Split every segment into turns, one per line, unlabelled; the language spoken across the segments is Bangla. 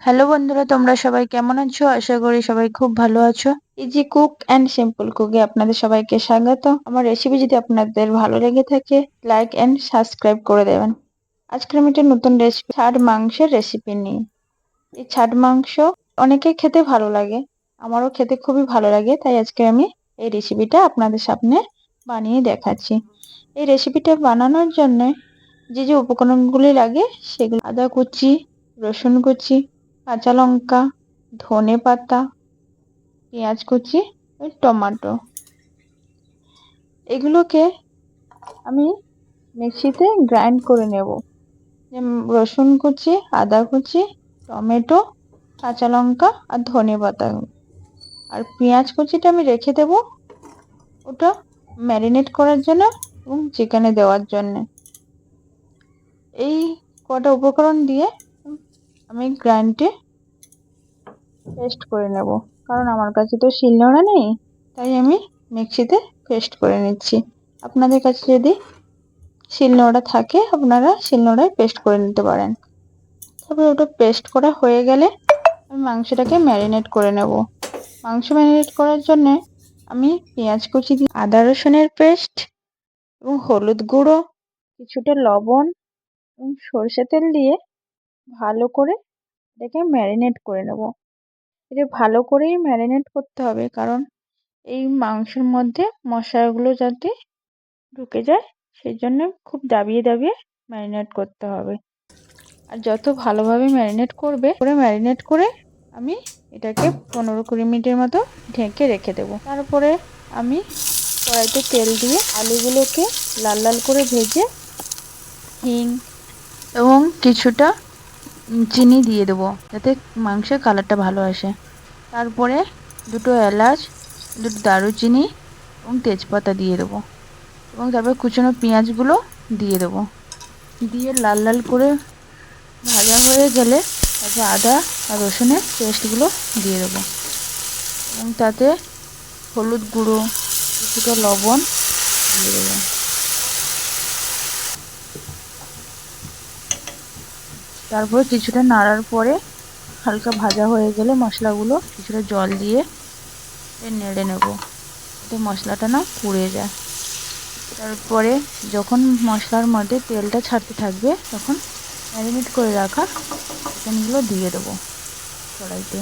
হ্যালো বন্ধুরা, তোমরা সবাই কেমন আছো? আশা করি সবাই খুব ভালো আছো। ইজি কুক অ্যান্ড সিম্পল কুকে আপনাদের সবাইকে স্বাগত। আমার রেসিপি যদি আপনাদের ভালো লেগে থাকে, লাইক অ্যান্ড সাবস্ক্রাইব করে দেবেন। আজকে আমি একটা নতুন রেসিপি, ছাদ মাংসের রেসিপি নিই। এই ছাদ মাংস অনেকেই খেতে ভালো লাগে, আমারও খেতে খুবই ভালো লাগে, তাই আজকে আমি এই রেসিপিটা আপনাদের সামনে বানিয়ে দেখাচ্ছি। এই রেসিপিটা বানানোর জন্য যে যে উপকরণগুলি লাগে সেগুলো: আদা কুচি, রসুন কুচি, কাঁচা লঙ্কা, ধনে পাতা, পেঁয়াজ কুচি, টমেটো। এগুলোকে আমি মিক্সিতে গ্রাইন্ড করে নেব। রসুন কুচি, আদা কুচি, টমেটো, কাঁচা লঙ্কা আর ধনে পাতা। আর পেঁয়াজ কুচিটা আমি রেখে দেব ওটা ম্যারিনেট করার জন্য এবং চিকেনে দেওয়ার জন্য। এই কটা উপকরণ দিয়ে আমি গ্রাইন্ডে পেস্ট করে নেব, কারণ আমার কাছে তো শিলনোড়া নেই, তাই আমি মিক্সিতে পেস্ট করে নিচ্ছি। আপনাদের কাছে যদি শিলনোড়া থাকে আপনারা শিলনোড়ায় পেস্ট করে নিতে পারেন। তারপরে ওটা পেস্ট করা হয়ে গেলে আমি মাংসটাকে ম্যারিনেট করে নেব। মাংস ম্যারিনেট করার জন্য আমি পেঁয়াজ কুচি দিয়ে, আদা রসুনের পেস্ট এবং হলুদ গুঁড়ো, কিছুটা লবণ এবং সরষে তেল দিয়ে ভালো করে এটাকে ম্যারিনেট করে নেব। এটা ভালো করেই ম্যারিনেট করতে হবে, কারণ এই মাংসের মধ্যে মশলাগুলো যাতে ঢুকে যায়, সেই জন্য খুব দাবিয়ে দাবিয়ে ম্যারিনেট করতে হবে। আর যত ভালোভাবে ম্যারিনেট ম্যারিনেট করে আমি এটাকে 15-20 মিনিটের মতো ঢেকে রেখে দেবো। তারপরে আমি কড়াইতে তেল দিয়ে আলুগুলোকে লাল লাল করে ভেজে হিং এবং কিছুটা চিনি দিয়ে দেবো, যাতে মাংসের কালারটা ভালো আসে। তারপরে দুটো এলাচ, দুটো দারুচিনি এবং তেজপাতা দিয়ে দেবো এবং তারপর কুচনো পেঁয়াজগুলো দিয়ে দেবো। দিয়ে লাল লাল করে ভাজা হয়ে গেলে তারপর আদা আর রসুনের পেস্টগুলো দিয়ে দেবো এবং তাতে হলুদ গুঁড়ো, কিছুটা লবণ দিয়ে দেবো। তারপর কিছুটা নাড়ার পরে হালকা ভাজা হয়ে গেলে মশলাগুলো কিছুটা জল দিয়ে নেড়ে নেব, যাতে মশলাটা না পুড়ে যায়। তারপরে যখন মশলার মধ্যে তেলটা ছাড়তে থাকবে তখন ম্যারিনেট করে রাখা চিকেনগুলো দিয়ে দেবো কড়াইতে।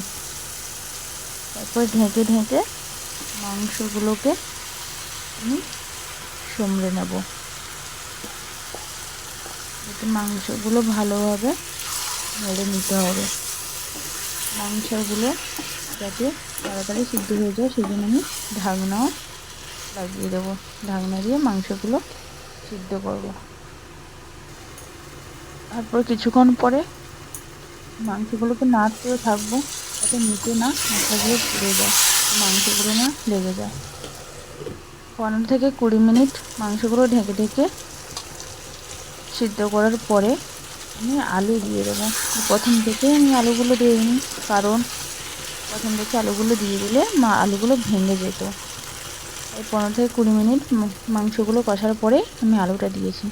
তারপর ঢেকে ঢেকে মাংসগুলোকে আমি সমড়ে নেব, যাতে মাংসগুলো ভালোভাবে নেড়ে নিতে হবে। মাংসগুলো যাতে তাড়াতাড়ি সিদ্ধ হয়ে যায় সেই জন্য আমি ঢাকনাও লাগিয়ে দেবো। ঢাকনা দিয়ে মাংসগুলো সিদ্ধ করব। তারপর কিছুক্ষণ পরে মাংসগুলোকে নাড়তেও থাকবো, যাতে নিচে না মশলাগুলো পুড়ে যায়, মাংসগুলো না লেগে যায়। 15-20 মিনিট মাংসগুলো ঢেকে ঢেকে সিদ্ধ করার পরে আমি আলু দিয়ে দেবো। প্রথম থেকে আমি আলুগুলো দিইনি, কারণ প্রথম থেকে আলুগুলো দিয়ে দিলে আলুগুলো ভেঙে যেত। তাই 15-20 মিনিট মাংসগুলো কষার পরে আমি আলুটা দিয়েছি।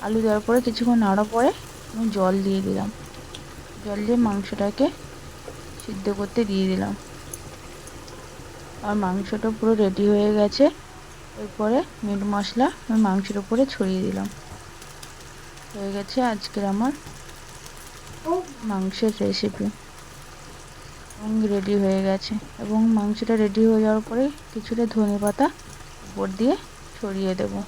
আলু দেওয়ার পরে কিছুক্ষণ নাড়ার পরে আমি জল দিয়ে দিলাম। জল দিয়ে মাংসটাকে সিদ্ধ করতে দিয়ে দিলাম। আর মাংসটা পুরো রেডি হয়ে গেছে। এরপরে মিট মশলা আমি মাংসের উপরে ছড়িয়ে দিলাম। হয়ে গেছে আজকের আমার মাংসের রেসিপি এবং রেডি হয়ে গেছে। এবং মাংসটা রেডি হয়ে যাওয়ার পরে কিছুটা ধনেপাতা উপর দিয়ে ছড়িয়ে দেবো।